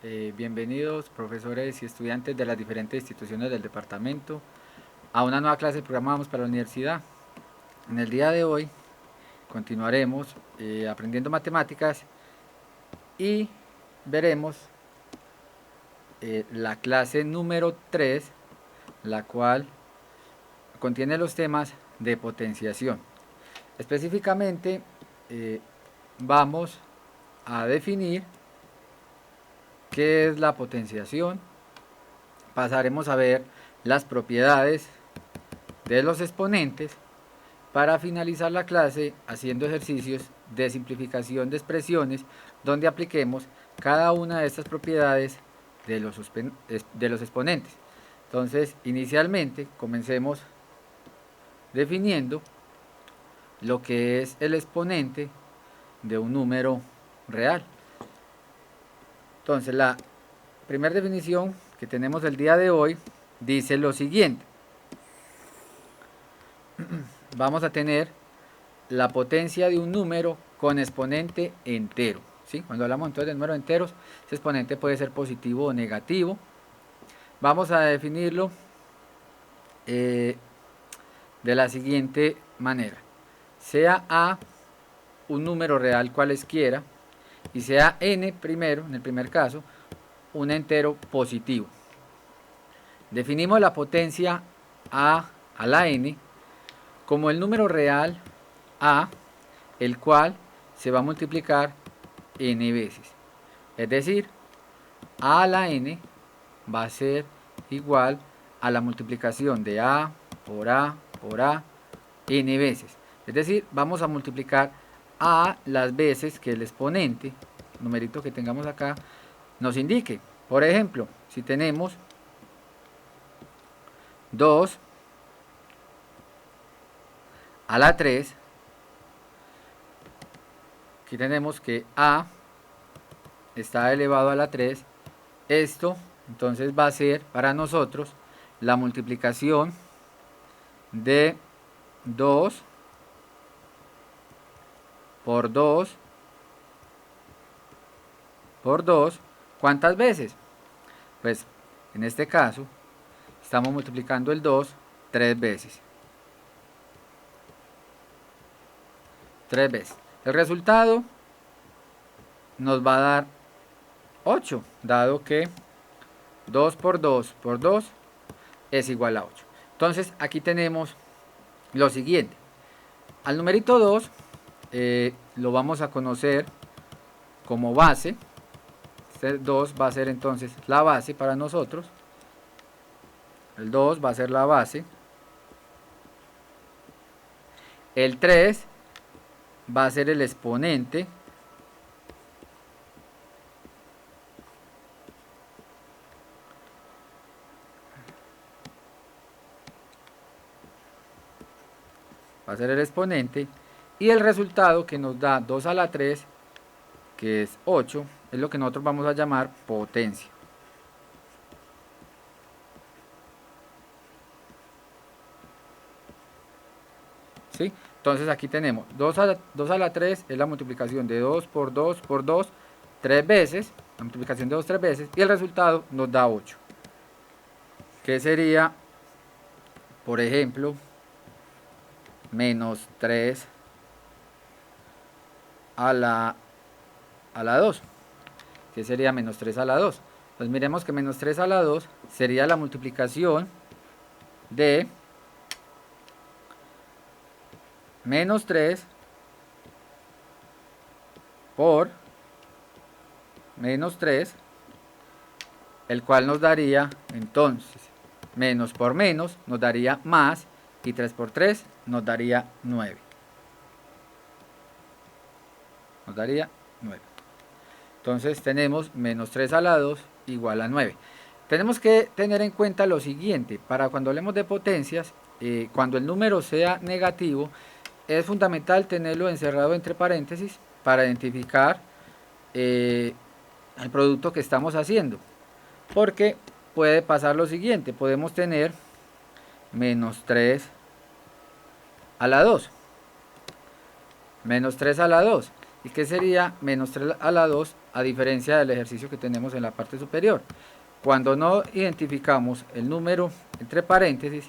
Bienvenidos profesores y estudiantes de las diferentes instituciones del departamento a una nueva clase de programa Vamos para la Universidad. En el día de hoy continuaremos aprendiendo matemáticas y veremos la clase número 3, la cual contiene los temas de potenciación. Específicamente vamos a definir qué es la potenciación. Pasaremos a ver las propiedades de los exponentes para finalizar la clase haciendo ejercicios de simplificación de expresiones donde apliquemos cada una de estas propiedades de los exponentes. Entonces, inicialmente comencemos definiendo lo que es el exponente de un número real. Entonces, la primera definición que tenemos el día de hoy dice lo siguiente. Vamos a tener la potencia de un número con exponente entero, ¿sí? Cuando hablamos entonces de números enteros, ese exponente puede ser positivo o negativo. Vamos a definirlo de la siguiente manera. Sea A un número real cualesquiera y sea n primero, en el primer caso, un entero positivo. Definimos la potencia a la n como el número real a, el cual se va a multiplicar n veces. Es decir, a la n va a ser igual a la multiplicación de a por a por a n veces. Es decir, vamos a multiplicar a las veces que el exponente, el numerito que tengamos acá, nos indique. Por ejemplo, si tenemos 2 a la 3, aquí tenemos que a está elevado a la 3. Esto entonces va a ser para nosotros la multiplicación de 2 por 2 por 2. ¿Cuántas veces? Pues en este caso estamos multiplicando el 2 3 veces. 3 veces. El resultado nos va a dar 8, dado que 2 por 2 por 2 es igual a 8. Entonces aquí tenemos lo siguiente. Al numerito 2 lo vamos a conocer como base. Este 2 va a ser entonces la base para nosotros. El 2 va a ser la base. El 3 va a ser el exponente. Va a ser el exponente. Y el resultado que nos da 2 a la 3, que es 8, es lo que nosotros vamos a llamar potencia. ¿Sí? Entonces aquí tenemos 2 a la 3 es la multiplicación de 2 por 2 por 2 3 veces, la multiplicación de 2 3 veces, y el resultado nos da 8. Que sería, por ejemplo, menos 3 a la 2. Que sería menos 3 a la 2. Pues miremos que menos 3 a la 2 sería la multiplicación de menos 3 por menos 3, el cual nos daría entonces menos por menos nos daría más, y 3 por 3 nos daría 9. Nos daría 9. Entonces tenemos menos 3 a la 2 igual a 9. Tenemos que tener en cuenta lo siguiente. Para cuando hablemos de potencias, cuando el número sea negativo, es fundamental tenerlo encerrado entre paréntesis para identificar el producto que estamos haciendo. Porque puede pasar lo siguiente. Podemos tener menos 3 a la 2. Menos 3 a la 2. y que sería menos 3 a la 2, a diferencia del ejercicio que tenemos en la parte superior. Cuando no identificamos el número entre paréntesis,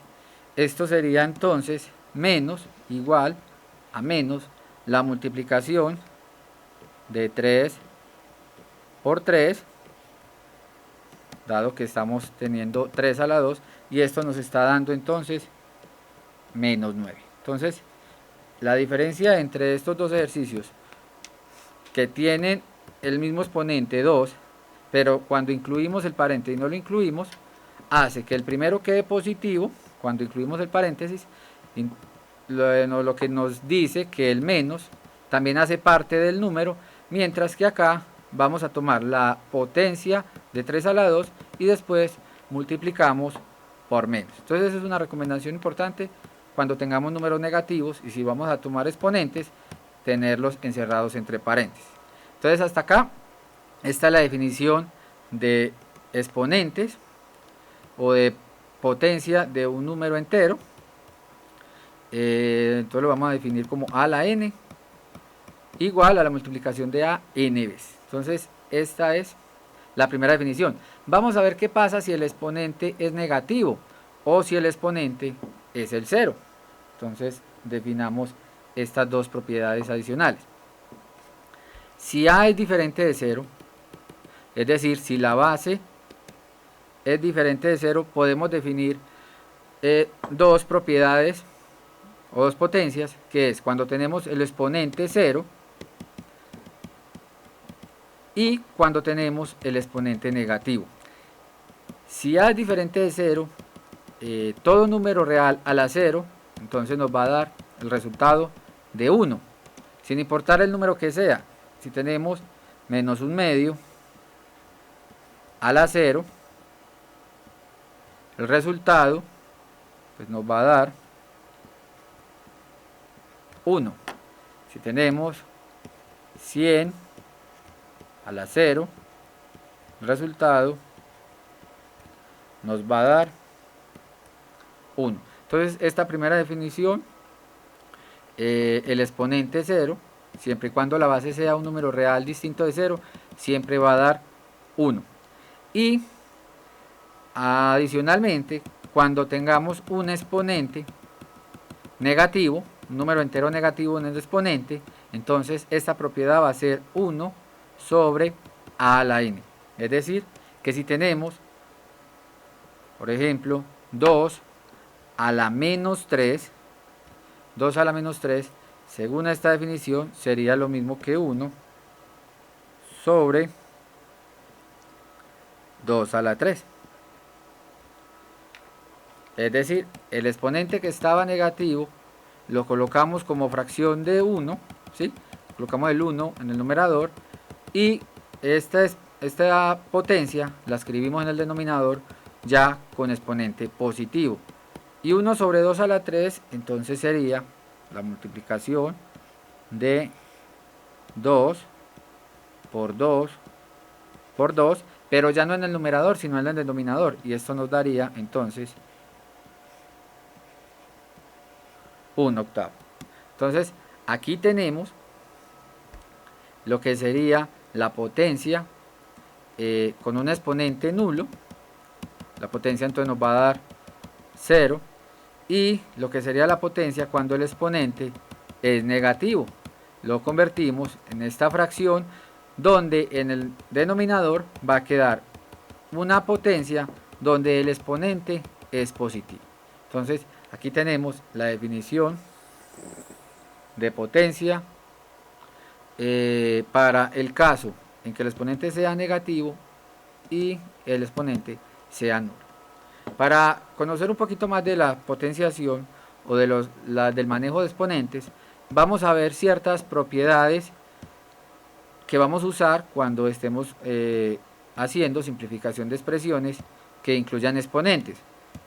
esto sería entonces menos igual a menos la multiplicación de 3 por 3, dado que estamos teniendo 3 a la 2, y esto nos está dando entonces menos 9. Entonces, la diferencia entre estos dos ejercicios que tienen el mismo exponente 2, pero cuando incluimos el paréntesis y no lo incluimos, hace que el primero quede positivo cuando incluimos el paréntesis, lo que nos dice que el menos también hace parte del número, mientras que acá vamos a tomar la potencia de 3 a la 2 y después multiplicamos por menos. Entonces esa es una recomendación importante cuando tengamos números negativos, y si vamos a tomar exponentes, tenerlos encerrados entre paréntesis. Entonces hasta acá, esta es la definición de exponentes o de potencia de un número entero. Entonces lo vamos a definir como a a la n igual a la multiplicación de a n veces. Entonces esta es la primera definición. Vamos a ver qué pasa si el exponente es negativo o si el exponente es el 0. Entonces definamos estas dos propiedades adicionales. Si a es diferente de 0, es decir, si la base es diferente de 0, podemos definir dos propiedades o dos potencias, que es cuando tenemos el exponente 0 y cuando tenemos el exponente negativo. Si a es diferente de 0, todo número real a la 0, entonces nos va a dar el resultado de 1, sin importar el número que sea. Si tenemos menos un medio a la 0, el resultado pues nos va a dar 1. Si tenemos 100 a la 0, el resultado nos va a dar 1. Entonces esta primera definición, el exponente 0, siempre y cuando la base sea un número real distinto de 0, siempre va a dar 1. Y adicionalmente, cuando tengamos un exponente negativo, un número entero negativo en el exponente, entonces esta propiedad va a ser 1 sobre a a la n. Es decir, que si tenemos, por ejemplo, 2 a la menos 3, 2 a la menos 3, según esta definición, sería lo mismo que 1 sobre 2 a la 3. Es decir, el exponente que estaba negativo lo colocamos como fracción de 1, ¿sí? Colocamos el 1 en el numerador y esta potencia la escribimos en el denominador ya con exponente positivo. Y 1 sobre 2 a la 3, entonces sería la multiplicación de 2 por 2 por 2, pero ya no en el numerador, sino en el denominador. Y esto nos daría entonces 1 octavo. Entonces aquí tenemos lo que sería la potencia con un exponente nulo. La potencia entonces nos va a dar 0, y lo que sería la potencia cuando el exponente es negativo. Lo convertimos en esta fracción donde en el denominador va a quedar una potencia donde el exponente es positivo. Entonces aquí tenemos la definición de potencia para el caso en que el exponente sea negativo y el exponente sea nulo. Para conocer un poquito más de la potenciación o de del manejo de exponentes, vamos a ver ciertas propiedades que vamos a usar cuando estemos haciendo simplificación de expresiones que incluyan exponentes.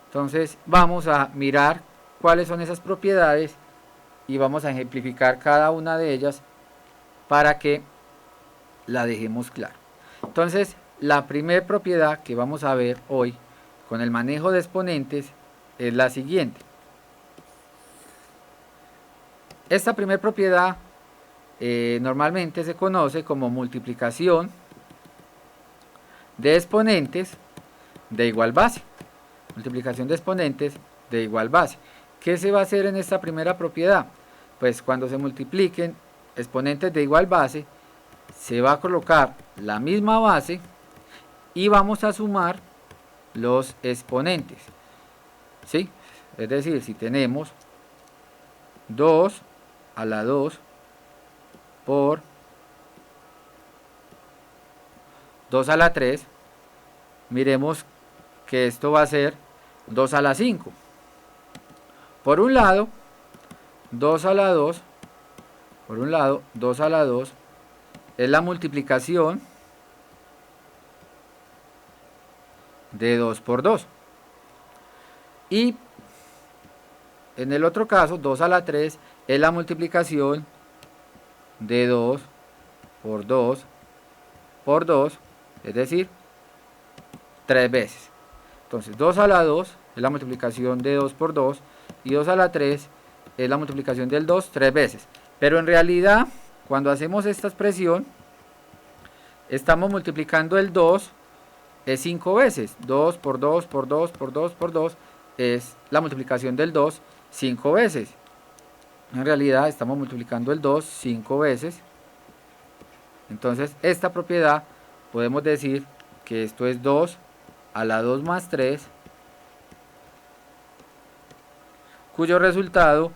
Entonces vamos a mirar cuáles son esas propiedades y vamos a ejemplificar cada una de ellas para que la dejemos clara. Entonces la primera propiedad que vamos a ver hoy con el manejo de exponentes es la siguiente. Esta primera propiedad normalmente se conoce como multiplicación de exponentes de igual base. Multiplicación de exponentes de igual base. ¿Qué se va a hacer en esta primera propiedad? Pues cuando se multipliquen exponentes de igual base, se va a colocar la misma base y vamos a sumar los exponentes, ¿sí? Es decir, si tenemos 2 a la 2 por 2 a la 3, miremos que esto va a ser 2 a la 5. Por un lado, 2 a la 2, por un lado, 2 a la 2 es la multiplicación de 2 por 2. Y en el otro caso, 2 a la 3 es la multiplicación de 2 por 2 por 2, es decir, 3 veces. Entonces 2 a la 2 es la multiplicación de 2 por 2 y 2 a la 3 es la multiplicación del 2 3 veces. Pero en realidad, cuando hacemos esta expresión, estamos multiplicando el 2 es 5 veces. 2 por 2 por 2 por 2 por 2 es la multiplicación del 2 5 veces. En realidad estamos multiplicando el 2 5 veces. Entonces esta propiedad podemos decir que esto es 2 a la 2 más 3, cuyo resultado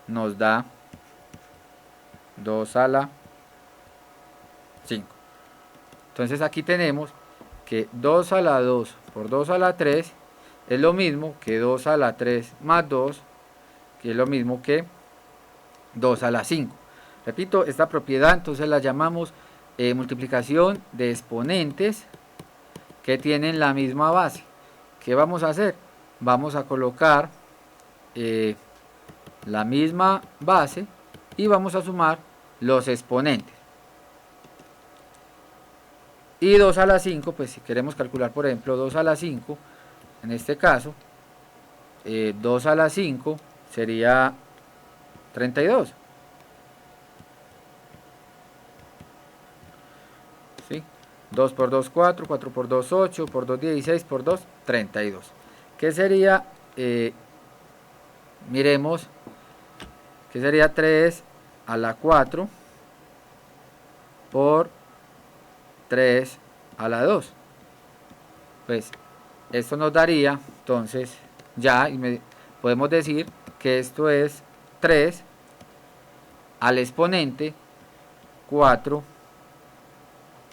nos da 2 a la 5. Entonces aquí tenemos que 2 a la 2 por 2 a la 3 es lo mismo que 2 a la 3 más 2, que es lo mismo que 2 a la 5. Repito, esta propiedad entonces la llamamos multiplicación de exponentes que tienen la misma base. ¿Qué vamos a hacer? Vamos a colocar la misma base y vamos a sumar los exponentes. Y 2 a la 5, pues si queremos calcular por ejemplo 2 a la 5, en este caso 2 a la 5 sería 32. ¿Sí? 2 por 2, 4, 4 por 2, 8, por 2, 16, por 2, 32. ¿Qué sería? Miremos, que sería 3 a la 4 por 3 a la 2. Pues esto nos daría, entonces, ya podemos decir que esto es 3 al exponente 4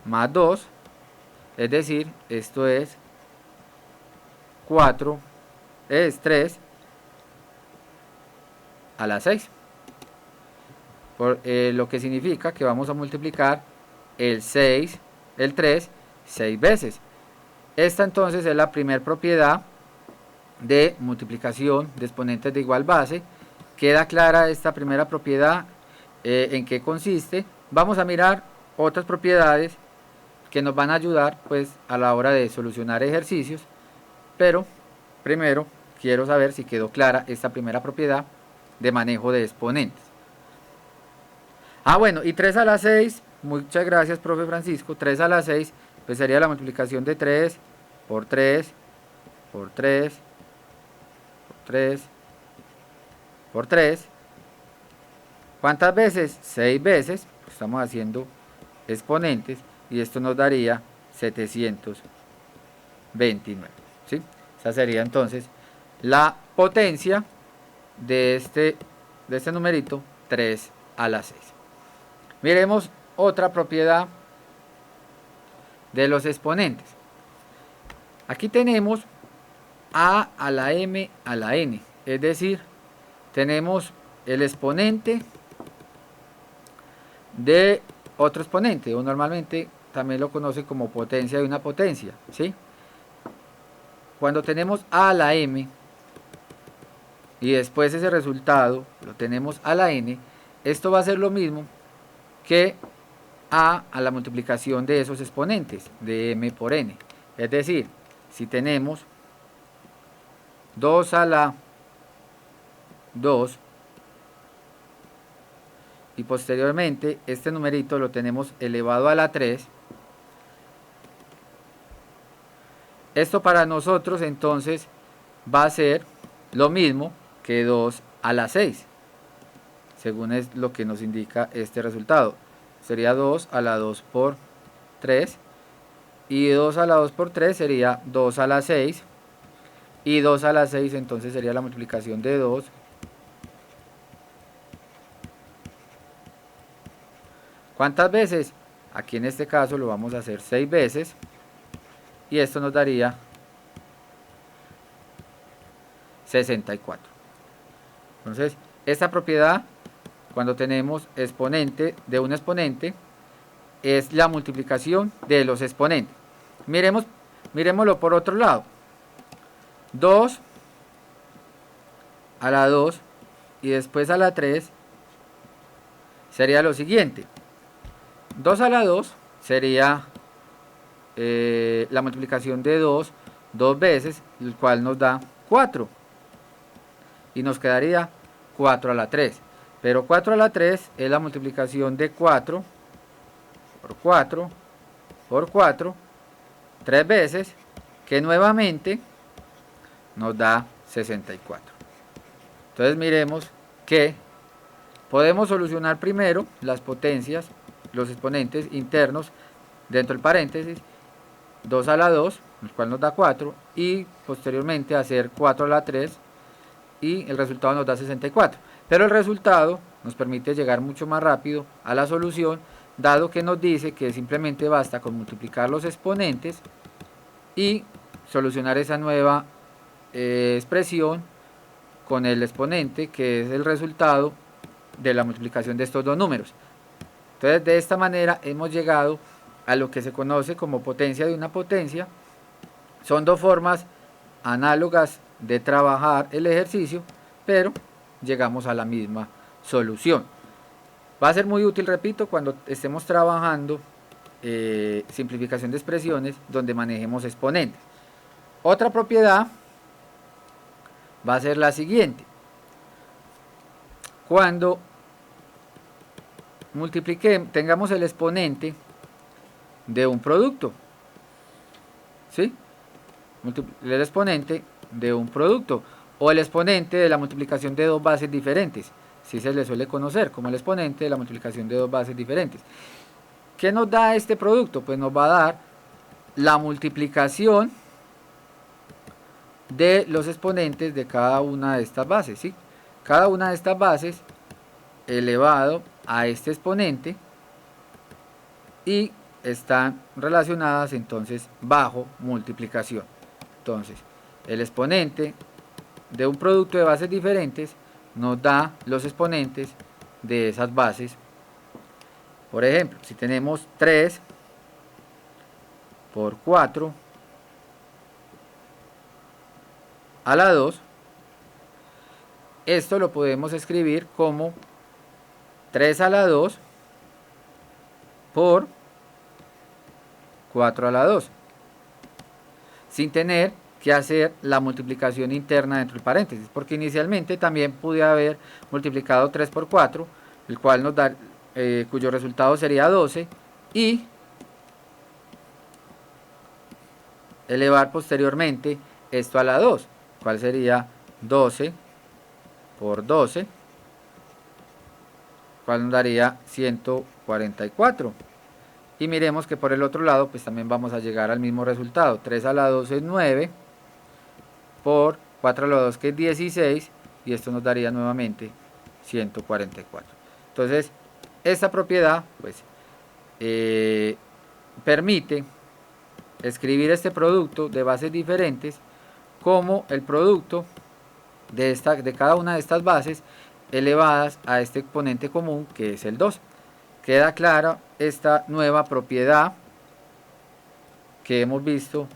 más 2, es decir, esto es 4, es 3 a la 6, lo que significa que vamos a multiplicar el 6, el 3, 6 veces. Esta entonces es la primera propiedad de multiplicación de exponentes de igual base. Queda clara esta primera propiedad, en qué consiste. Vamos a mirar otras propiedades que nos van a ayudar pues a la hora de solucionar ejercicios, pero primero quiero saber si quedó clara esta primera propiedad de manejo de exponentes. Bueno, y 3 a la 6, muchas gracias profe Francisco. 3 a la 6 pues sería la multiplicación de 3 por 3 por 3 por 3 por 3. ¿Cuántas veces? 6 veces. Estamos haciendo exponentes y esto nos daría 729. ¿Sí? Esa sería entonces la potencia de este numerito 3 a la 6. Miremos otra propiedad de los exponentes. Aquí tenemos a la m a la n, es decir, tenemos el exponente de otro exponente, o normalmente también lo conoce como potencia de una potencia, ¿sí? Cuando tenemos a la m y después ese resultado lo tenemos a la n, esto va a ser lo mismo que a la multiplicación de esos exponentes, de m por n. Es decir, si tenemos 2 a la 2 y posteriormente este numerito lo tenemos elevado a la 3. Esto para nosotros entonces va a ser lo mismo que 2 a la 6, según es lo que nos indica este resultado. Sería 2 a la 2 por 3, y 2 a la 2 por 3 sería 2 a la 6, y 2 a la 6 entonces sería la multiplicación de 2. ¿Cuántas veces? Aquí en este caso lo vamos a hacer 6 veces, y esto nos daría 64. Entonces, esta propiedad, cuando tenemos exponente de un exponente, es la multiplicación de los exponentes. Miremoslo por otro lado. 2 a la 2 y después a la 3 sería lo siguiente. 2 a la 2 sería la multiplicación de 2 veces, el cual nos da 4. Y nos quedaría 4 a la 3. Pero 4 a la 3 es la multiplicación de 4 por 4 por 4 3 veces, que nuevamente nos da 64. Entonces miremos que podemos solucionar primero las potencias, los exponentes internos dentro del paréntesis, 2 a la 2, el cual nos da 4, y posteriormente hacer 4 a la 3, y el resultado nos da 64. Pero el resultado nos permite llegar mucho más rápido a la solución, dado que nos dice que simplemente basta con multiplicar los exponentes y solucionar esa nueva expresión con el exponente, que es el resultado de la multiplicación de estos dos números. Entonces, de esta manera hemos llegado a lo que se conoce como potencia de una potencia. Son dos formas análogas de trabajar el ejercicio, pero llegamos a la misma solución. Va a ser muy útil, repito, cuando estemos trabajando simplificación de expresiones donde manejemos exponentes. Otra propiedad va a ser la siguiente. Cuando tengamos el exponente de un producto, ¿sí? El exponente de un producto o el exponente de la multiplicación de dos bases diferentes, si se le suele conocer como el exponente de la multiplicación de dos bases diferentes. ¿Qué nos da este producto? Pues nos va a dar la multiplicación de los exponentes de cada una de estas bases, ¿sí? Cada una de estas bases elevado a este exponente, y están relacionadas entonces bajo multiplicación. Entonces, el exponente de un producto de bases diferentes nos da los exponentes de esas bases. Por ejemplo, si tenemos 3 por 4 a la 2, esto lo podemos escribir como 3 a la 2 por 4 a la 2, sin tener que hacer la multiplicación interna dentro del paréntesis, porque inicialmente también pude haber multiplicado 3 por 4, el cual nos da, cuyo resultado sería 12, y elevar posteriormente esto a la 2, cual sería 12 por 12, cual nos daría 144. Y miremos que por el otro lado pues también vamos a llegar al mismo resultado. 3 a la 2 es 9 por 4 a la 2, que es 16, y esto nos daría nuevamente 144. Entonces esta propiedad pues permite escribir este producto de bases diferentes como el producto de cada una de estas bases elevadas a este exponente común, que es el 2. Queda clara esta nueva propiedad que hemos visto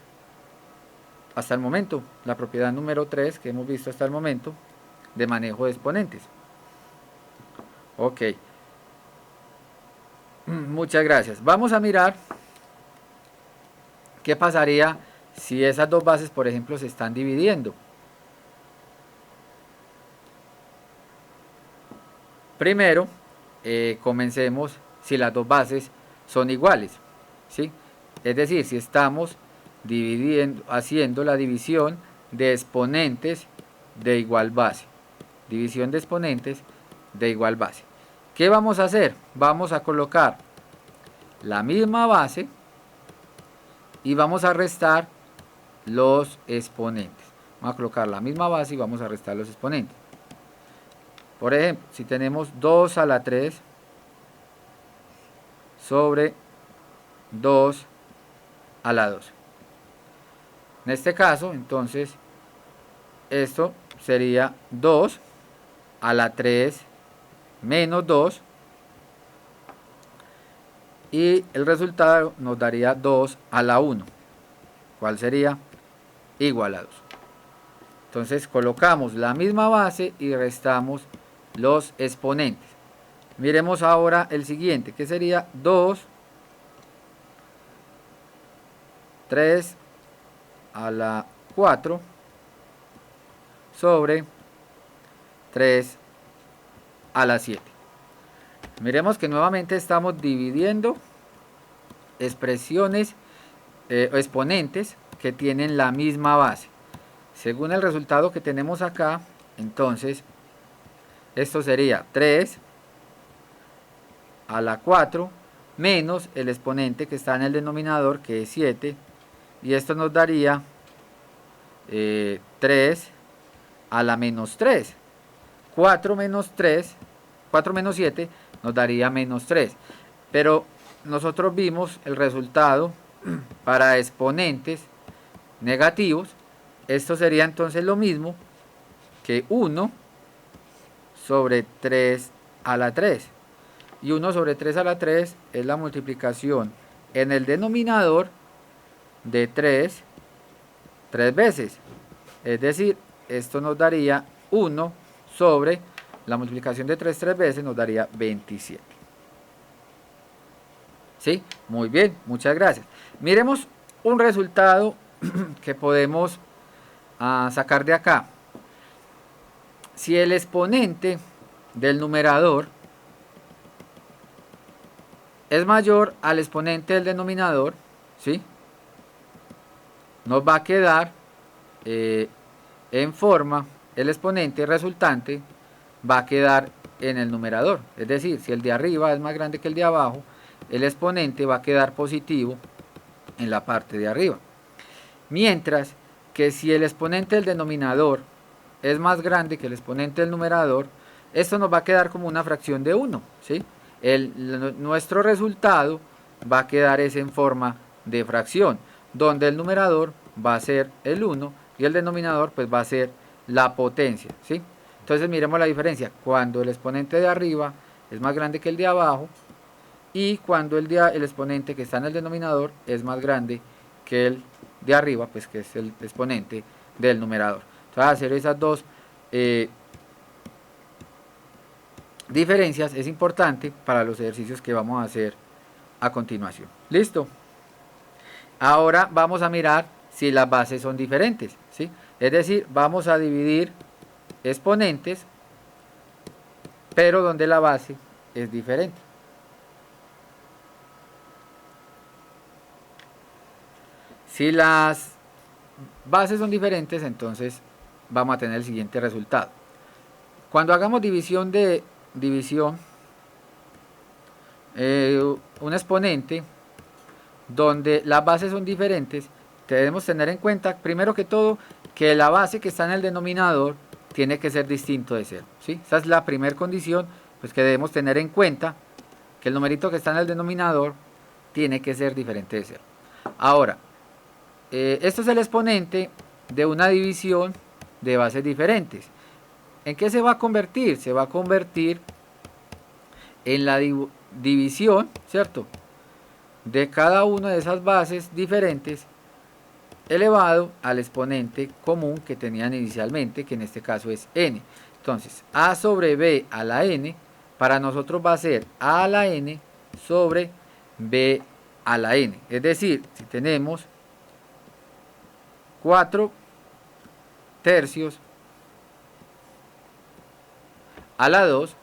hasta el momento, la propiedad número 3 que hemos visto hasta el momento de manejo de exponentes. Ok, muchas gracias. Vamos a mirar qué pasaría si esas dos bases, por ejemplo, se están dividiendo. Primero, comencemos si las dos bases son iguales, ¿sí? Es decir, si estamos haciendo la división de exponentes de igual base. División de exponentes de igual base. ¿Qué vamos a hacer? Vamos a colocar la misma base y vamos a restar los exponentes. Vamos a colocar la misma base y vamos a restar los exponentes. Por ejemplo, si tenemos 2 a la 3 sobre 2 a la 2. En este caso, entonces, esto sería 2 a la 3 menos 2. Y el resultado nos daría 2 a la 1. ¿Cuál sería? Igual a 2. Entonces colocamos la misma base y restamos los exponentes. Miremos ahora el siguiente, que sería 2, 3 a la 4 sobre 3 a la 7. Miremos que nuevamente estamos dividiendo expresiones exponentes que tienen la misma base. Según el resultado que tenemos acá, entonces esto sería 3 a la 4 menos el exponente que está en el denominador, que es 7, y esto nos daría 3 a la menos 3. 4 menos 3, 4 menos 7 nos daría menos 3. Pero nosotros vimos el resultado para exponentes negativos. Esto sería entonces lo mismo que 1 sobre 3 a la 3. Y 1 sobre 3 a la 3 es la multiplicación en el denominador de 3 veces. Es decir, esto nos daría 1 sobre la multiplicación de 3 veces, nos daría 27. ¿Sí? Muy bien, muchas gracias. Miremos un resultado que podemos sacar de acá. Si el exponente del numerador es mayor al exponente del denominador, ¿sí?, nos va a quedar en forma, el exponente resultante va a quedar en el numerador. Es decir, si el de arriba es más grande que el de abajo, el exponente va a quedar positivo en la parte de arriba. Mientras que si el exponente del denominador es más grande que el exponente del numerador, esto nos va a quedar como una fracción de 1, ¿sí? Nuestro resultado va a quedar en forma de fracción, donde el numerador va a ser el 1 y el denominador pues va a ser la potencia, ¿sí? Entonces miremos la diferencia, cuando el exponente de arriba es más grande que el de abajo y cuando el exponente que está en el denominador es más grande que el de arriba, pues que es el exponente del numerador. Entonces hacer esas dos diferencias es importante para los ejercicios que vamos a hacer a continuación. ¿Listo? Ahora vamos a mirar si las bases son diferentes, ¿sí? Es decir, vamos a dividir exponentes, pero donde la base es diferente. Si las bases son diferentes, entonces vamos a tener el siguiente resultado. Cuando hagamos división de división, un exponente donde las bases son diferentes, debemos tener en cuenta, primero que todo, que la base que está en el denominador tiene que ser distinto de 0, ¿sí? Esa es la primera condición, pues, que debemos tener en cuenta, que el numerito que está en el denominador tiene que ser diferente de 0. Ahora, esto es el exponente de una división de bases diferentes. ¿En qué se va a convertir? Se va a convertir en la división, ¿cierto?, de cada una de esas bases diferentes elevado al exponente común que tenían inicialmente, que en este caso es n. Entonces, a sobre b a la n, para nosotros va a ser a la n sobre b a la n. Es decir, si tenemos 4 tercios a la 2,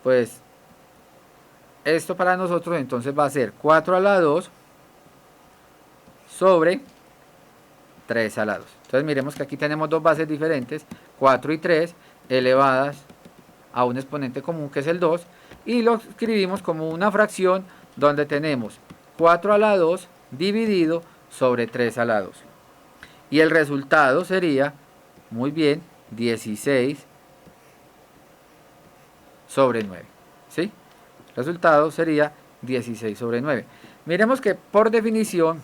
pues esto para nosotros entonces va a ser 4 a la 2 sobre 3 a la 2. Entonces miremos que aquí tenemos dos bases diferentes, 4 y 3, elevadas a un exponente común que es el 2, y lo escribimos como una fracción donde tenemos 4 a la 2 dividido sobre 3 a la 2. Y el resultado sería, muy bien, 16 sobre 9. ¿Sí? El resultado sería 16 sobre 9. Miremos que por definición,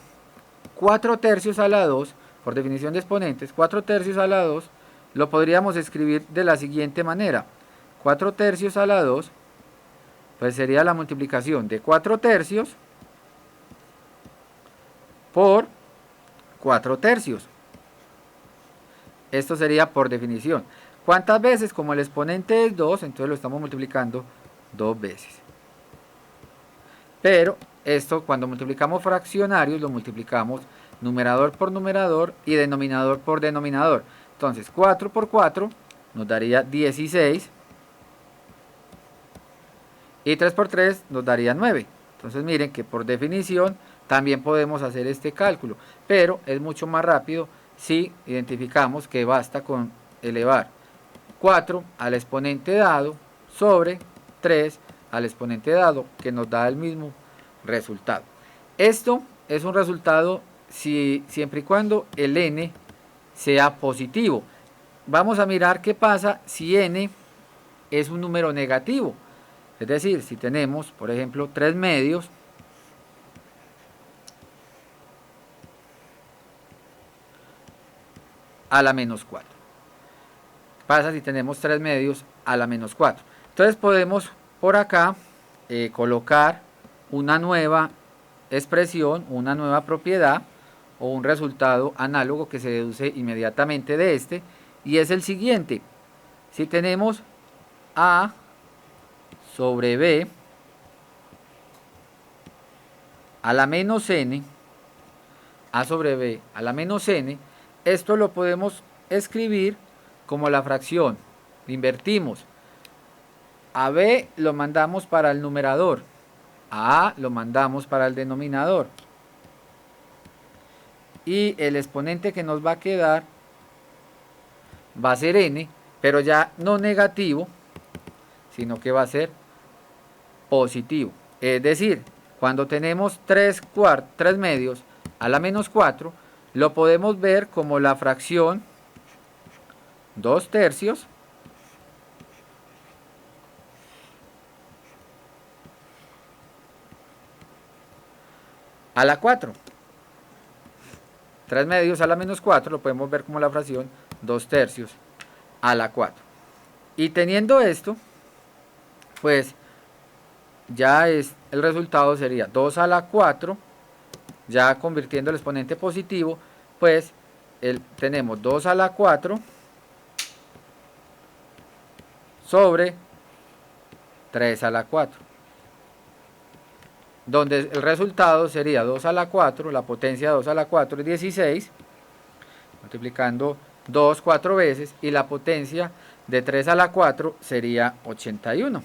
4 tercios a la 2, por definición de exponentes, 4 tercios a la 2, lo podríamos escribir de la siguiente manera. 4 tercios a la 2, pues sería la multiplicación de 4 tercios por 4 tercios. Esto sería por definición. ¿Cuántas veces? Como el exponente es 2, entonces lo estamos multiplicando 2 veces. Pero esto cuando multiplicamos fraccionarios lo multiplicamos numerador por numerador y denominador por denominador. Entonces 4 por 4 nos daría 16 y 3 por 3 nos daría 9. Entonces miren que por definición también podemos hacer este cálculo, pero es mucho más rápido si identificamos que basta con elevar 4 al exponente dado sobre 3 al exponente dado, que nos da el mismo resultado. Esto es un resultado siempre y cuando el n sea positivo. Vamos a mirar qué pasa si n es un número negativo. Es decir, si tenemos, por ejemplo, 3 medios a la menos 4. ¿Qué pasa si tenemos 3 medios a la menos 4? Entonces podemos por acá colocar una nueva expresión, una nueva propiedad o un resultado análogo que se deduce inmediatamente de este, y es el siguiente. Si tenemos a sobre b a la menos n, a sobre b a la menos n, esto lo podemos escribir como la fracción. Invertimos. A b lo mandamos para el numerador, a lo mandamos para el denominador, y el exponente que nos va a quedar va a ser n, pero ya no negativo, sino que va a ser positivo. Es decir, cuando tenemos 3 medios a la menos 4, lo podemos ver como la fracción 2 tercios a la 4. 3 medios a la menos 4 lo podemos ver como la fracción 2 tercios a la 4. Y teniendo esto, pues ya el resultado sería 2 a la 4, ya convirtiendo el exponente positivo, pues tenemos 2 a la 4 sobre 3 a la 4, donde el resultado sería 2 a la 4, la potencia de 2 a la 4 es 16, multiplicando 2 4 veces, y la potencia de 3 a la 4 sería 81.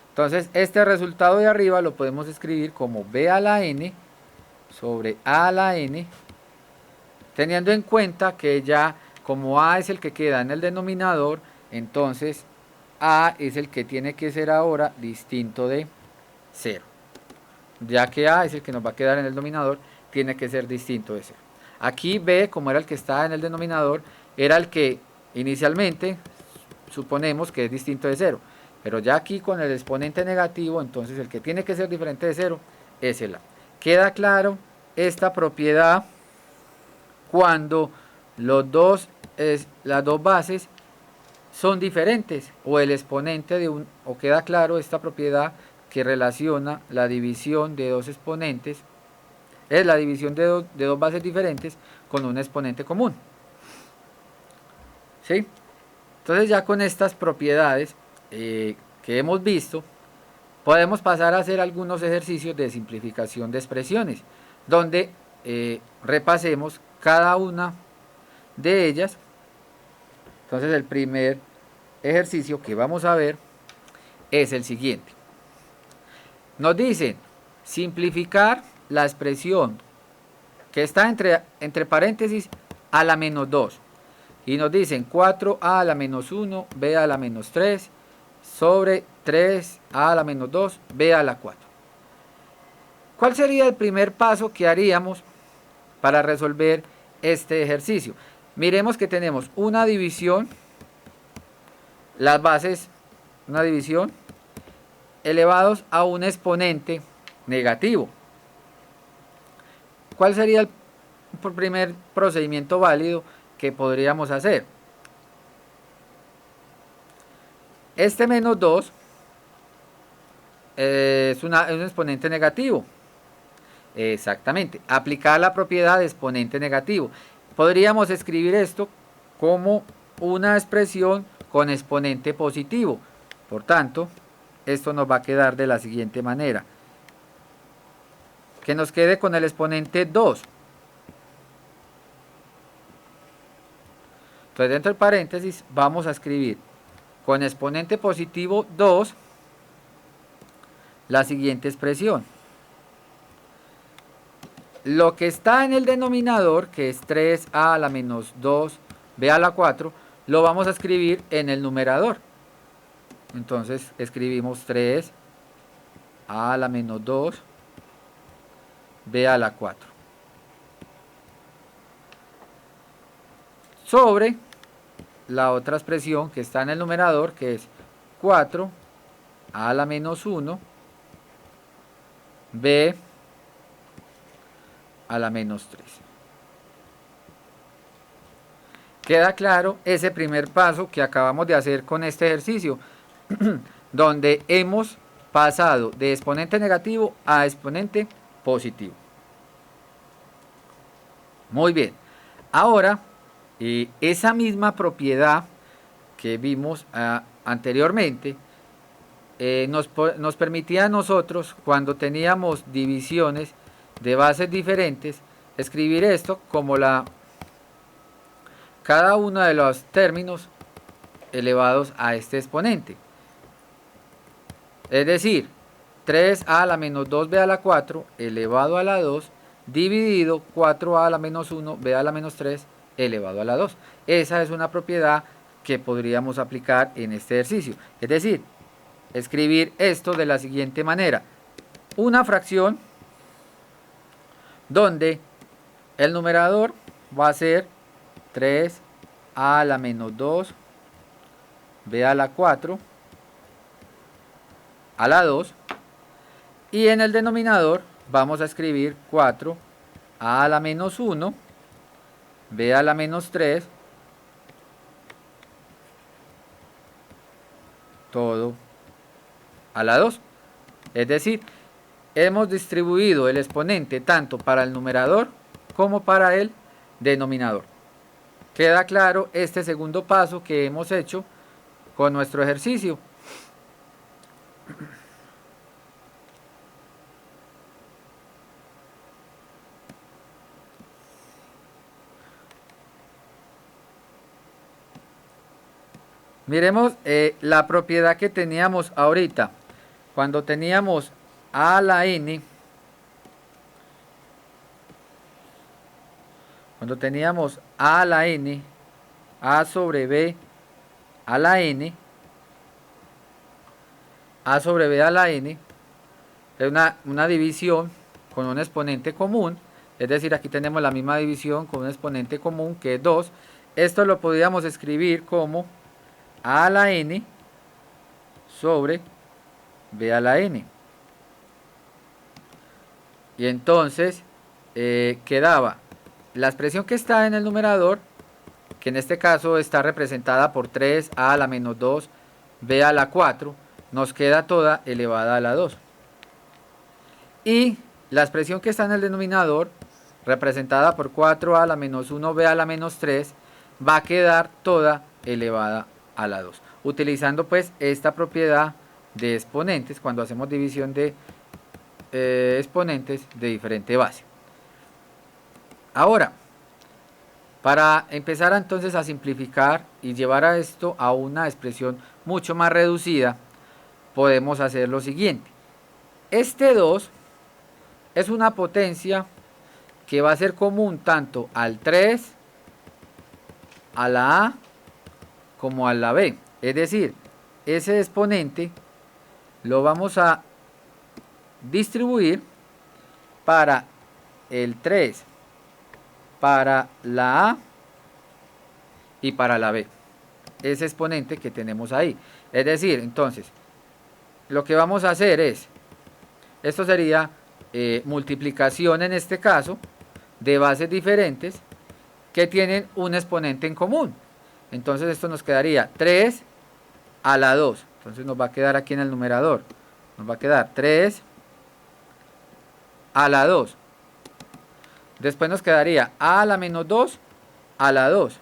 Entonces este resultado de arriba lo podemos escribir como b a la n sobre a la n, teniendo en cuenta que ya como a es el que queda en el denominador, entonces a es el que tiene que ser ahora distinto de 0. Ya que a es el que nos va a quedar en el denominador, tiene que ser distinto de 0. Aquí b, como era el que estaba en el denominador, era el que inicialmente suponemos que es distinto de 0. Pero ya aquí con el exponente negativo, entonces el que tiene que ser diferente de 0 es el a. ¿Queda claro esta propiedad cuando las dos bases son diferentes? O el exponente de o queda claro esta propiedad que relaciona la división de dos exponentes, es la división de dos bases diferentes con un exponente común. ¿Sí? Entonces ya con estas propiedades que hemos visto, podemos pasar a hacer algunos ejercicios de simplificación de expresiones, donde repasemos cada una de ellas. Entonces el primer ejercicio que vamos a ver es el siguiente. Nos dicen simplificar la expresión que está entre paréntesis a la menos 2. Y nos dicen 4a a la menos 1, b a la menos 3, sobre 3a a la menos 2, b a la 4. ¿Cuál sería el primer paso que haríamos para resolver este ejercicio? Miremos que tenemos una división, las bases, una división, elevados a un exponente negativo. ¿Cuál sería el primer procedimiento válido que podríamos hacer? Este menos 2 es un exponente negativo. Exactamente, aplicar la propiedad de exponente negativo. Podríamos escribir esto como una expresión con exponente positivo. Por tanto, esto nos va a quedar de la siguiente manera. Que nos quede con el exponente 2. Entonces, dentro del paréntesis vamos a escribir con exponente positivo 2 la siguiente expresión. Lo que está en el denominador, que es 3a a la menos 2, b a la 4, lo vamos a escribir en el numerador. Entonces escribimos 3a a la menos 2, b a la 4. Sobre la otra expresión que está en el numerador, que es 4a a la menos 1, b a la menos 3. Queda claro ese primer paso que acabamos de hacer con este ejercicio, donde hemos pasado de exponente negativo a exponente positivo. Muy bien. Ahora, esa misma propiedad que vimos anteriormente nos permitía a nosotros, cuando teníamos divisiones de bases diferentes, escribir esto como cada uno de los términos elevados a este exponente. Es decir, 3a a la menos 2b a la 4 elevado a la 2 dividido 4a a la menos 1 b a la menos 3 elevado a la 2. Esa es una propiedad que podríamos aplicar en este ejercicio. Es decir, escribir esto de la siguiente manera. Una fracción donde el numerador va a ser 3a a la menos 2 b a la 4 a la 2, y en el denominador vamos a escribir 4a a la menos 1 b a la menos 3 todo a la 2. Es decir, hemos distribuido el exponente tanto para el numerador como para el denominador. Queda claro este segundo paso que hemos hecho con nuestro ejercicio. Miremos la propiedad que teníamos ahorita. Cuando teníamos a a la n, cuando teníamos a a la n, a sobre b a la n, a sobre b a la n, es una división con un exponente común. Es decir, aquí tenemos la misma división con un exponente común que es 2. Esto lo podríamos escribir como a la n sobre b a la n. Y entonces quedaba la expresión que está en el numerador, que en este caso está representada por 3a a la menos 2 b a la 4, nos queda toda elevada a la 2. Y la expresión que está en el denominador, representada por 4a a la menos 1 b a la menos 3, va a quedar toda elevada a la 2. Utilizando pues esta propiedad de exponentes cuando hacemos división de exponentes de diferente base. Ahora, para empezar entonces a simplificar y llevar a esto a una expresión mucho más reducida, podemos hacer lo siguiente. Este 2 es una potencia que va a ser común tanto al 3, a la A, como a la B. Es decir, ese exponente lo vamos a distribuir para el 3, para la A y para la B. Ese exponente que tenemos ahí. Es decir, entonces, lo que vamos a hacer es, esto sería multiplicación en este caso, de bases diferentes que tienen un exponente en común. Entonces esto nos quedaría 3 a la 2. Entonces nos va a quedar aquí en el numerador. Nos va a quedar 3 a la 2. Después nos quedaría a la menos 2 a la 2.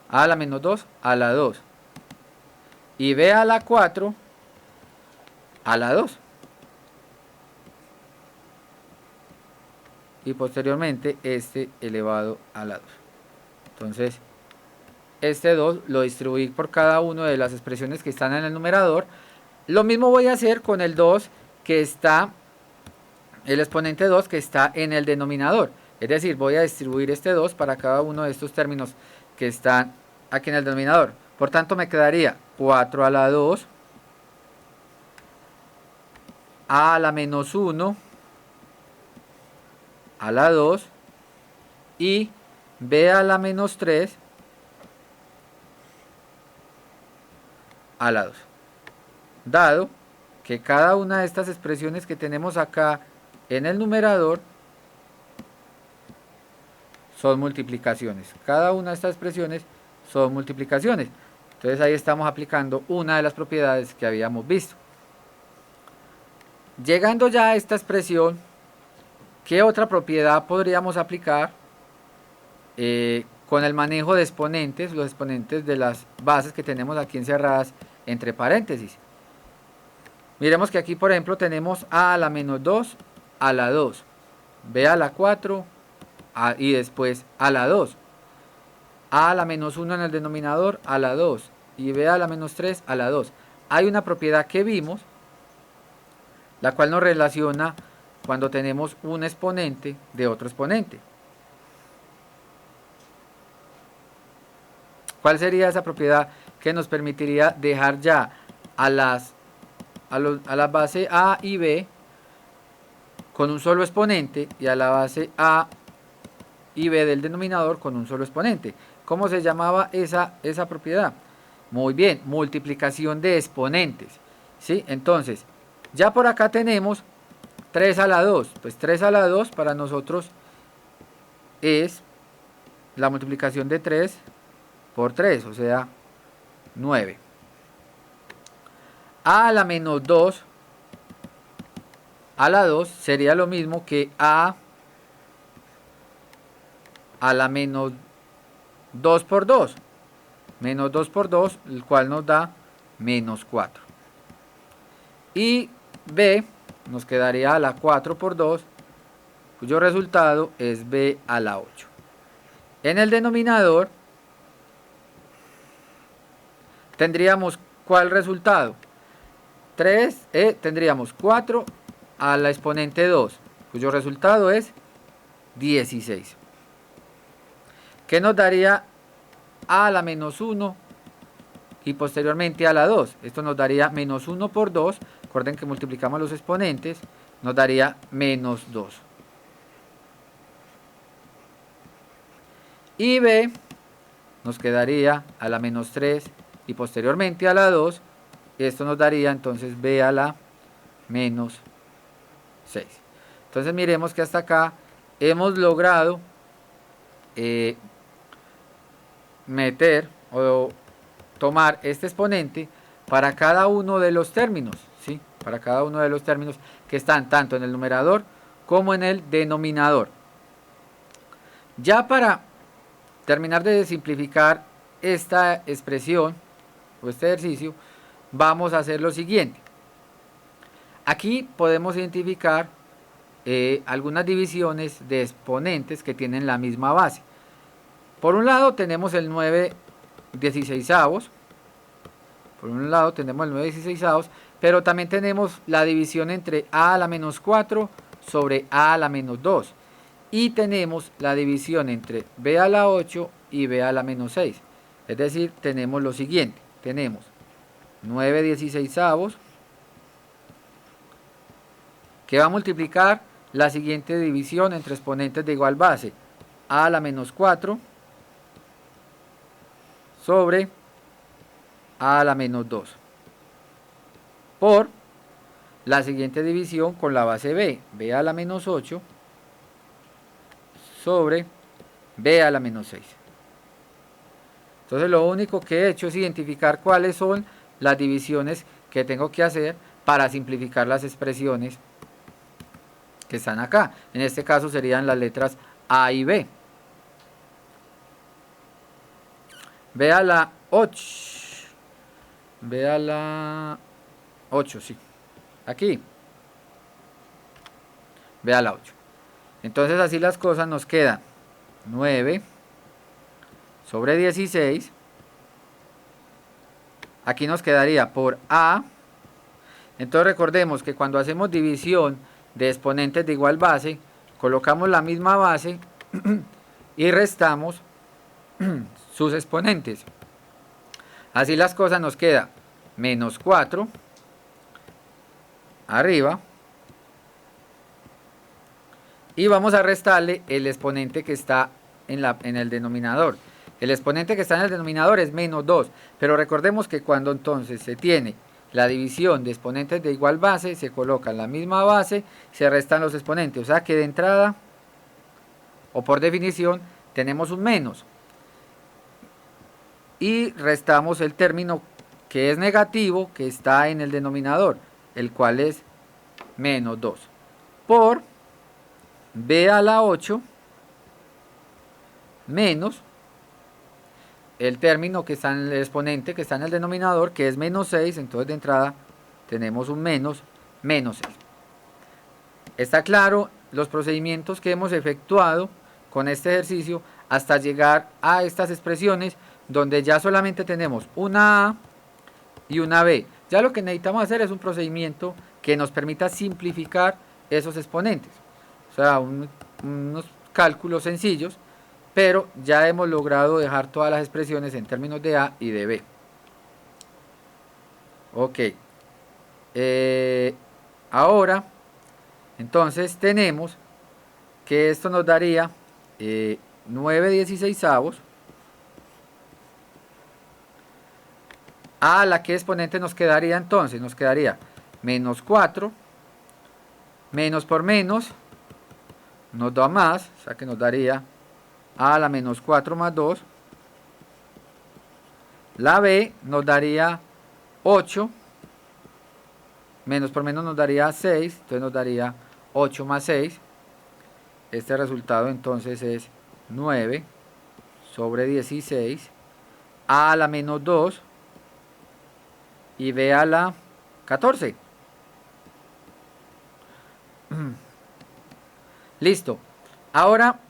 A la menos 2 a la 2. Y b a la 4 a la 2. Y posteriormente este elevado a la 2. Entonces, este 2 lo distribuí por cada una de las expresiones que están en el numerador. Lo mismo voy a hacer con el 2 que está, el exponente 2 que está en el denominador. Es decir, voy a distribuir este 2 para cada uno de estos términos que están aquí en el denominador. Por tanto, me quedaría 4 a la 2, a la menos 1, a la 2 y b a la menos 3 a la 2. Dado que cada una de estas expresiones que tenemos acá en el numerador son multiplicaciones. Cada una de estas expresiones son multiplicaciones. Entonces ahí estamos aplicando una de las propiedades que habíamos visto. Llegando ya a esta expresión, ¿qué otra propiedad podríamos aplicar con el manejo de exponentes, los exponentes de las bases que tenemos aquí encerradas entre paréntesis? Miremos que aquí, por ejemplo, tenemos a la menos 2 a la 2, b a la 4 y después a la 2, a la menos 1 en el denominador a la 2 y b a la menos 3 a la 2. Hay una propiedad que vimos, la cual nos relaciona cuando tenemos un exponente de otro exponente. ¿Cuál sería esa propiedad que nos permitiría dejar ya a las bases A y B con un solo exponente y a la base A y B del denominador con un solo exponente? ¿Cómo se llamaba esa propiedad? Muy bien, multiplicación de exponentes, ¿sí? Entonces, ya por acá tenemos 3 a la 2. Pues 3 a la 2 para nosotros es la multiplicación de 3 por 3, o sea, 9. A la menos 2 a la 2 sería lo mismo que a la menos 2 por 2. Menos 2 por 2, el cual nos da menos 4. Y b nos quedaría a la 4 por 2, cuyo resultado es b a la 8. En el denominador tendríamos ¿cuál resultado? Tendríamos 4 a la exponente 2, cuyo resultado es 16. ¿Qué nos daría a la menos 1 y posteriormente a la 2? Esto nos daría menos 1 por 2. Recuerden que multiplicamos los exponentes, nos daría menos 2. Y b nos quedaría a la menos 3 y posteriormente a la 2. Esto nos daría entonces b a la menos 6. Entonces miremos que hasta acá hemos logrado meter o tomar este exponente para cada uno de los términos, ¿sí? Para cada uno de los términos que están tanto en el numerador como en el denominador. Ya para terminar de simplificar esta expresión o este ejercicio, vamos a hacer lo siguiente. Aquí podemos identificar algunas divisiones de exponentes que tienen la misma base. Por un lado tenemos el 9/16. Por un lado tenemos el 9/16, pero también tenemos la división entre a a la menos 4 sobre a a la menos 2. Y tenemos la división entre b a la 8 y b a la menos 6. Es decir, tenemos lo siguiente. Tenemos 9/16 que va a multiplicar la siguiente división entre exponentes de igual base. A a la menos 4 sobre a la menos 2 por la siguiente división con la base b a la menos 8 sobre b a la menos 6. Entonces lo único que he hecho es identificar cuáles son las divisiones que tengo que hacer para simplificar las expresiones que están acá. En este caso serían las letras a y b. B a la 8. B a la 8, sí. Aquí. B a la 8. Entonces así las cosas nos quedan 9 sobre 16. Aquí nos quedaría por a. Entonces recordemos que cuando hacemos división de exponentes de igual base, colocamos la misma base y restamos sus exponentes. Así las cosas nos queda menos 4 arriba y vamos a restarle el exponente que está en el denominador. El exponente que está en el denominador es menos 2, pero recordemos que cuando entonces se tiene la división de exponentes de igual base, se coloca la misma base, se restan los exponentes, o sea que de entrada o por definición tenemos un menos y restamos el término que es negativo que está en el denominador, el cual es menos 2 por b a la 8 menos el término que está en el exponente que está en el denominador, que es menos 6, entonces de entrada tenemos un menos 6. Está claro los procedimientos que hemos efectuado con este ejercicio hasta llegar a estas expresiones donde ya solamente tenemos una a y una b. Ya lo que necesitamos hacer es un procedimiento que nos permita simplificar esos exponentes, o sea, unos cálculos sencillos, pero ya hemos logrado dejar todas las expresiones en términos de a y de b. Ok, ahora entonces tenemos que esto nos daría 9/16. A la que exponente nos quedaría entonces, nos quedaría menos 4, menos por menos nos da más, o sea que nos daría a la menos 4 más 2. La b nos daría 8, menos por menos nos daría 6, entonces nos daría 8 más 6. Este resultado entonces es 9 sobre 16, a la menos 2 y b a la 14. Listo. Ahora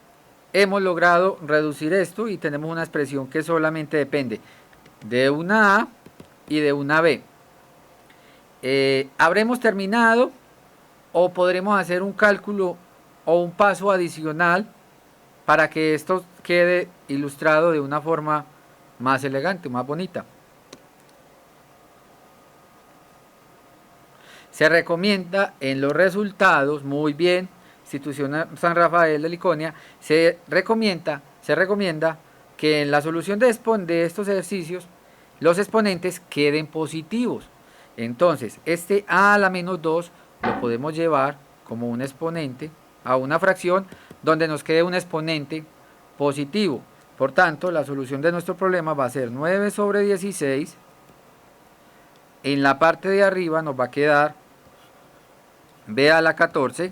hemos logrado reducir esto y tenemos una expresión que solamente depende de una a y de una b. ¿Habremos terminado o podremos hacer un cálculo o un paso adicional para que esto quede ilustrado de una forma más elegante, más bonita? Se recomienda en los resultados, muy bien, Institución San Rafael de Liconia, se recomienda que en la solución de estos ejercicios los exponentes queden positivos. Entonces, este a a la menos 2 lo podemos llevar como un exponente a una fracción donde nos quede un exponente positivo. Por tanto, la solución de nuestro problema va a ser 9 sobre 16. En la parte de arriba nos va a quedar b a la 14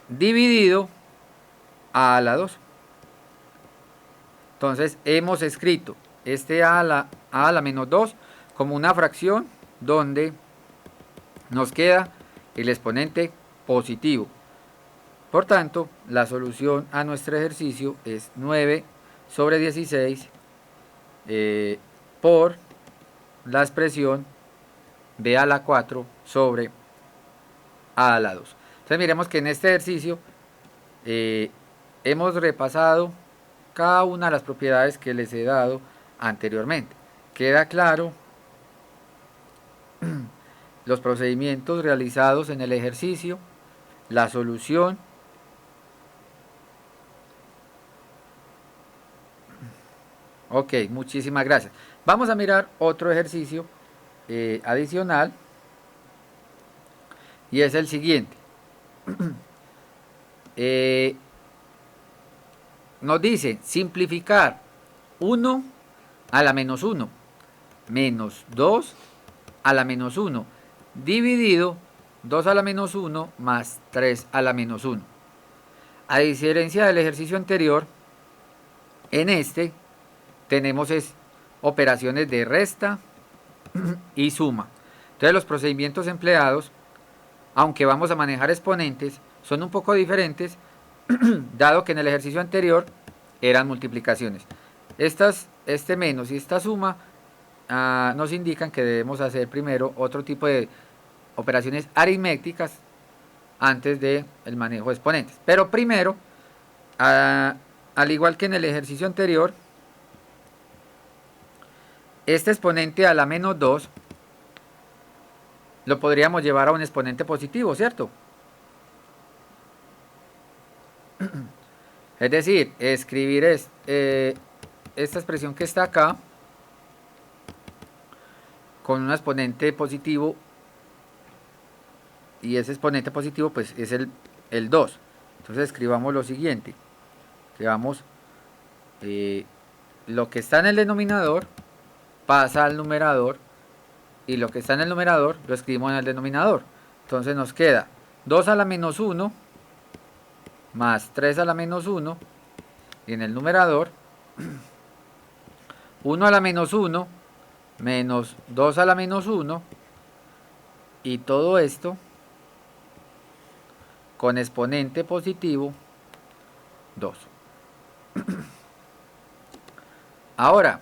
dividido a la 2. Entonces hemos escrito este a la menos 2 como una fracción donde nos queda el exponente positivo. Por tanto, la solución a nuestro ejercicio es 9 sobre 16 por la expresión b a la 4 sobre a la 2. Entonces miremos que en este ejercicio hemos repasado cada una de las propiedades que les he dado anteriormente. Queda claro los procedimientos realizados en el ejercicio, la solución, ok, muchísimas gracias. Vamos a mirar otro ejercicio adicional y es el siguiente. Nos dice simplificar 1 a la menos 1 menos 2 a la menos 1 dividido 2 a la menos 1 más 3 a la menos 1. A diferencia del ejercicio anterior, en este tenemos operaciones de resta y suma. Entonces los procedimientos empleados, aunque vamos a manejar exponentes, son un poco diferentes, dado que en el ejercicio anterior eran multiplicaciones. Este menos y esta suma nos indican que debemos hacer primero otro tipo de operaciones aritméticas antes del manejo de exponentes. Pero primero, al igual que en el ejercicio anterior, este exponente a la menos 2 lo podríamos llevar a un exponente positivo, ¿cierto? Es decir, escribir esta expresión que está acá con un exponente positivo, y ese exponente positivo pues es el 2. Entonces escribamos lo siguiente. Escribamos lo que está en el denominador pasa al numerador, y lo que está en el numerador lo escribimos en el denominador. Entonces nos queda 2 a la menos 1 más 3 a la menos 1, y en el numerador 1 a la menos 1 menos 2 a la menos 1, y todo esto con exponente positivo 2. Ahora,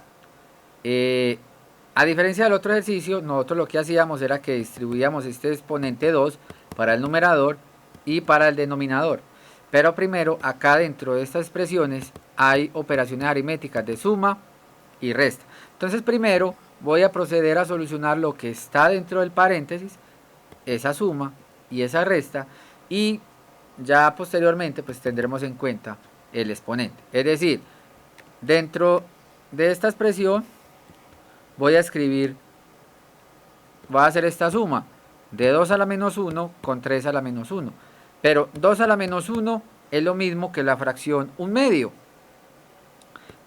a diferencia del otro ejercicio, nosotros lo que hacíamos era que distribuíamos este exponente 2 para el numerador y para el denominador. Pero primero, acá dentro de estas expresiones hay operaciones aritméticas de suma y resta. Entonces primero voy a proceder a solucionar lo que está dentro del paréntesis, esa suma y esa resta, y ya posteriormente pues tendremos en cuenta el exponente. Es decir, dentro de esta expresión voy a hacer esta suma de 2 a la menos 1 con 3 a la menos 1. Pero 2 a la menos 1 es lo mismo que la fracción 1/2.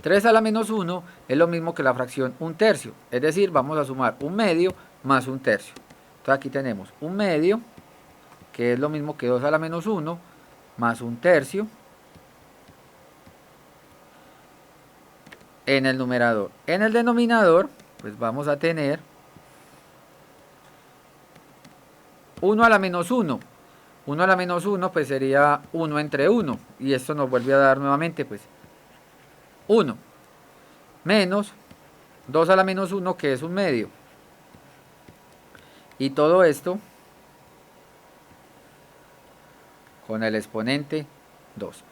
3 a la menos 1 es lo mismo que la fracción 1/3. Es decir, vamos a sumar 1/2 más 1/3. Entonces aquí tenemos 1/2, que es lo mismo que 2 a la menos 1 más 1/3 en el numerador. En el denominador, pues vamos a tener 1 a la menos 1. 1 a la menos 1 pues sería 1 entre 1, y esto nos vuelve a dar nuevamente pues 1 menos 2 a la menos 1, que es 1/2, y todo esto con el exponente 2.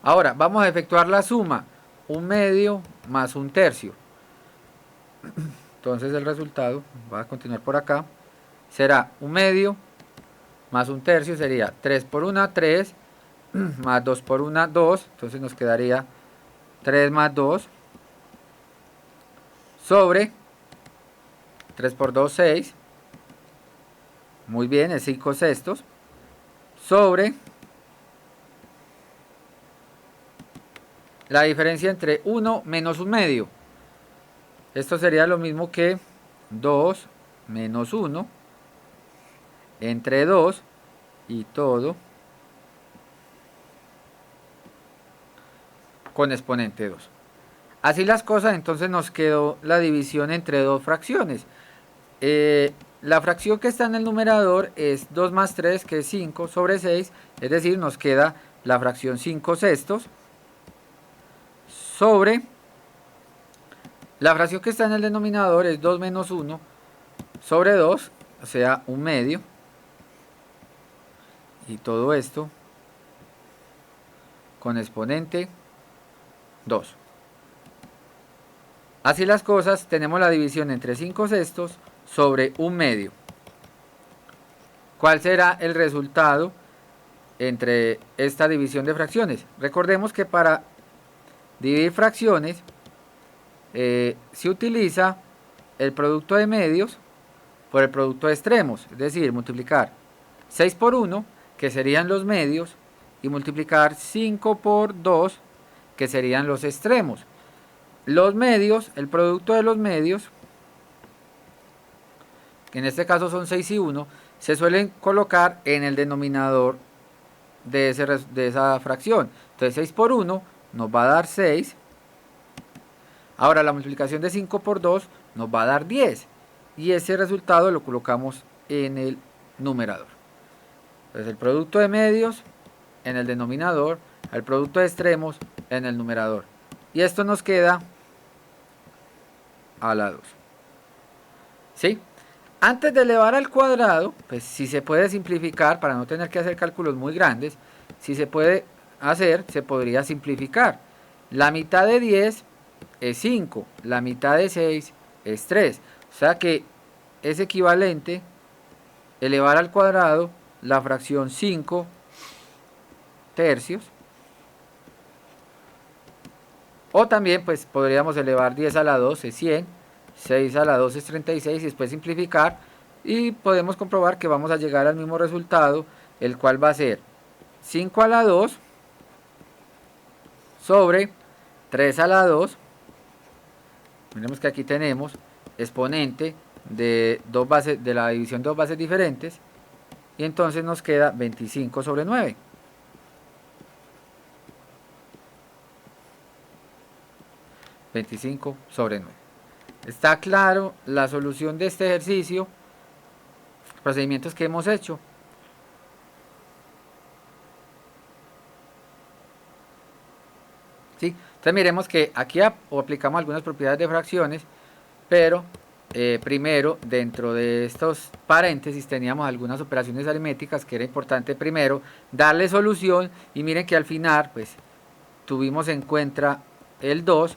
Ahora vamos a efectuar la suma 1/2 más 1/3. Entonces el resultado, va a continuar por acá, será 1/2 más 1/3, sería 3 por 1, 3, más 2 por 1, 2, entonces nos quedaría 3 más 2, sobre 3 por 2, 6, muy bien, es 5/6, sobre la diferencia entre 1 menos 1/2. Esto sería lo mismo que 2 menos 1 entre 2, y todo con exponente 2. Así las cosas, entonces nos quedó la división entre dos fracciones. la fracción que está en el numerador es 2 más 3, que es 5 sobre 6, es decir, nos queda la fracción 5 sextos sobre la fracción que está en el denominador es 2 menos 1 sobre 2, o sea, 1 medio, y todo esto con exponente 2. Así las cosas, tenemos la división entre 5 sextos sobre 1 medio. ¿Cuál será el resultado entre esta división de fracciones? Recordemos que para dividir fracciones se utiliza el producto de medios por el producto de extremos, es decir, multiplicar 6 por 1, que serían los medios, y multiplicar 5 por 2, que serían los extremos. Los medios, el producto de los medios, que en este caso son 6 y 1, se suelen colocar en el denominador de esa fracción. Entonces 6 por 1 nos va a dar 6. Ahora la multiplicación de 5 por 2 nos va a dar 10. Y ese resultado lo colocamos en el numerador. Entonces el producto de medios en el denominador, el producto de extremos en el numerador. Y esto nos queda a la 2. ¿Sí? Antes de elevar al cuadrado, pues si se puede simplificar para no tener que hacer cálculos muy grandes, si se puede hacer, se podría simplificar. La mitad de 10 es 5, la mitad de 6 es 3. O sea que es equivalente elevar al cuadrado la fracción 5 tercios. O también pues podríamos elevar 10 a la 2 es 100, 6 a la 2 es 36 y después simplificar y podemos comprobar que vamos a llegar al mismo resultado, el cual va a ser 5 a la 2 sobre 3 a la 2. Miremos que aquí tenemos exponente de dos bases, de la división de dos bases diferentes, y entonces nos queda 25 sobre 9. Está claro la solución de este ejercicio, procedimientos que hemos hecho. ¿Sí? Entonces miremos que aquí aplicamos algunas propiedades de fracciones, pero primero dentro de estos paréntesis teníamos algunas operaciones aritméticas que era importante primero darle solución, y miren que al final pues tuvimos en cuenta el 2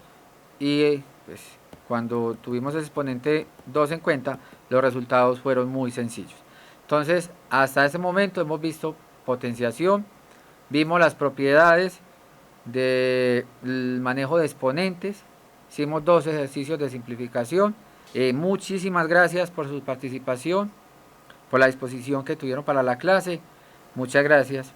y pues cuando tuvimos el exponente 2 en cuenta, los resultados fueron muy sencillos. Entonces hasta ese momento hemos visto potenciación, vimos las propiedades del manejo de exponentes, hicimos 2 ejercicios de simplificación. Muchísimas gracias por su participación, por la disposición que tuvieron para la clase. Muchas gracias.